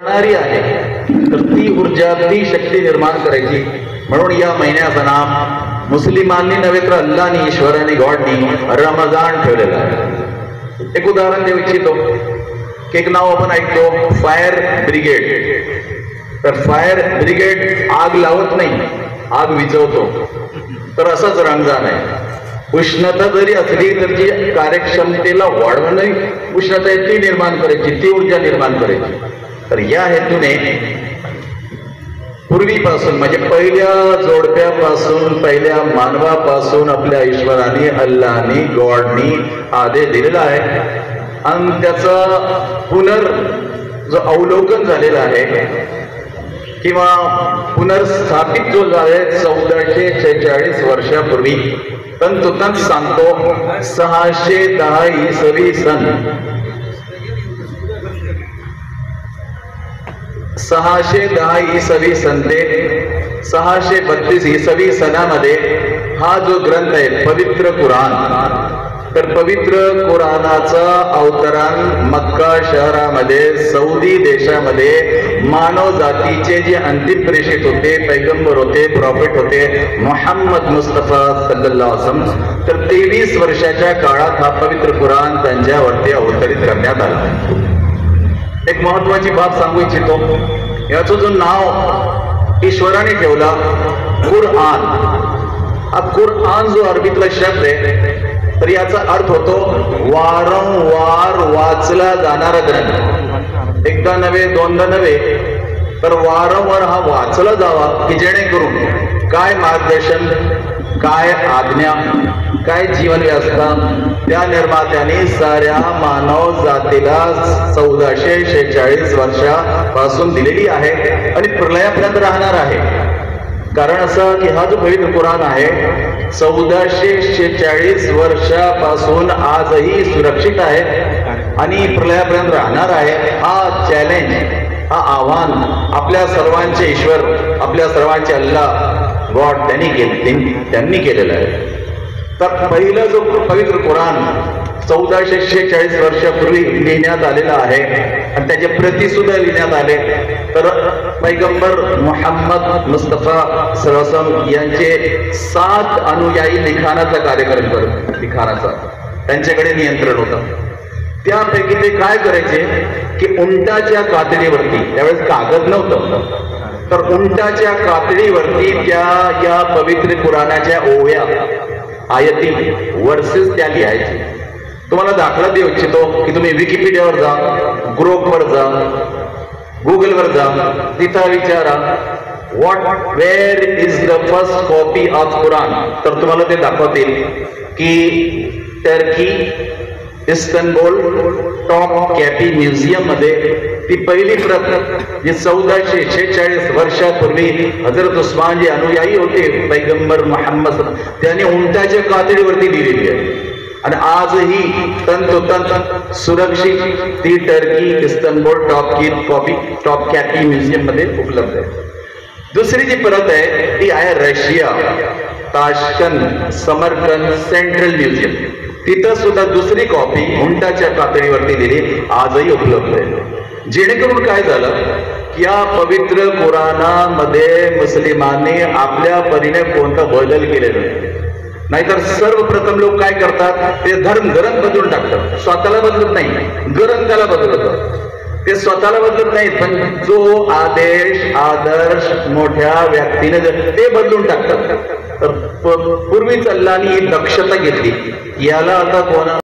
आहे तर ती ऊर्जा ती शक्ती निर्माण करायची म्हणून या महिन्याचं नाम मुस्लिमांनी नव्हे तर अल्लाहनी ईश्वराने गॉडनी रमजान ठेवलेलं आहे। एक उदाहरण देऊ इच्छितो की एक नाव आपण ऐकतो फायर ब्रिगेड। तर फायर ब्रिगेड आग लावत नाही, आग विझवतो। तर असंच रमजान आहे, उष्णता जरी असली तर जी कार्यक्षमतेला वाढवणे उष्णता आहे ती निर्माण करायची, ती ऊर्जा निर्माण करायची। तर या हेतूने पूर्वीपासून म्हणजे पहिल्या जोडप्यापासून पहिल्या मानवापासून आपल्या ईश्वराने अल्लाहनी गॉडनी आदेश दिलेला आहे आणि त्याचा जो अवलोकन झालेला आहे किंवा पुनर्स्थापित जो झाले 1446 वर्षापूर्वी तंतोतंत सांगतो 610 इसवी सन 610 इसवी सन ते 632 इसवी सनामध्ये हा जो ग्रंथ आहे पवित्र कुराण, तर पवित्र कुराणाचा अवतरण मक्का शहरामध्ये सौदी देशामध्ये मानव जातीचे जे अंतिम प्रेषित होते, पैगंबर होते, प्रॉफिट होते मोहम्मद मुस्तफा सल्लल्लाहु अलैहि वसल्लम, तर 23 वर्षाच्या काळात हा पवित्र कुराण त्यांच्यावरती अवतरित करण्यात आला। एक महत्वाची बाब सांगू इच्छितो, याचं जो नाव ईश्वराने ठेवला कुरआन, हा कुरआन जो अरबीतला शब्द आहे तर याचा अर्थ होतो वारंवार वाचला जाणारा ग्रंथ। एकदा नव्हे दोनदा नव्हे तर वारंवार हा वाचला जावा की जेणेकरून काय मार्गदर्शन, काय आज्ञा, काय जीवन व्यवस्था त्या निर्मात्याने साऱ्या मानव जातीला 1446 वर्षापासून दिलेली आहे आणि प्रलयापर्यंत राहणार आहे। कारण असं की हा जो पवित्र कुराण आहे 1446 वर्षापासून आजही सुरक्षित आहे आणि प्रलयापर्यंत राहणार आहे। हा चॅलेंज, हा आव्हान आपल्या सर्वांचे ईश्वर, आपल्या सर्वांचे अल्लाह गॉड त्यांनी केलेलं आहे। तर पहिलं जो पवित्र कुराण 1446 वर्षापूर्वी लिहिण्यात आलेला आहे आणि त्याचे प्रती सुद्धा लिहिण्यात आले, तर पैगंबर मोहम्मद मुस्तफा सल्लल्लाहु अलैहि वसल्लम यांचे 7 अनुयायी लिखाणाचा कार्यक्रम करत, लिखाणाचा त्यांच्याकडे नियंत्रण होतं। त्यापैकी ते काय करायचे की उंटाच्या कातडीवरती, त्यावेळेस कागद नव्हतं, तर उंटाच्या कातडीवरती या पवित्र कुराणाच्या ओव्या, आयती, वर्सेस त्या लिहायचे। तुम्हाला दाखला देऊ इच्छितो की तुम्ही विकिपीडियावर जा, ग्रोकवर जा, गुगलवर जा, तिथं विचारा where is the first copy of Quran, तर तुम्हाला ते दाखवतील की टर्की इस्तानबुल टॉपकॅपी म्युझियम मध्ये ती पहिली प्रत जी 1446 वर्षापूर्वी हजरत उस्मान जे अनुयायी होते पैगंबर मोहम्मद त्यांनी उंटाच्या कातडीवरती लिहिलेली आहे आणि आजही तंतोतंत सुरक्षित ती टर्की इस्तानबुल टॉपकॅपी म्युझियम मध्ये उपलब्ध आहे। दुसरी जी परत आहे ती आहे Russia, Tashkent Samarkand central museum, तिथं सुद्धा दुसरी कॉपी उंटाच्या कातडीवरती दिली, आजही उपलब्ध आहे। जेणेकरून काय झालं की या पवित्र कुराणामध्ये मुस्लिमांनी आपल्या परीने कोणता बदल केलेला नाहीतर सर्वप्रथम लोक काय करतात ते ग्रंथ बदलून टाकतात, स्वतःला बदलत नाही, ग्रंथाला बदलतात। ते स्वतःला बदलत नाही पण जो आदर्श मोठ्या व्यक्तीने ते बदलून टाकतात। तर पूर्वीच अल्लाहने ही दक्षता घेतली, याला आता कोणा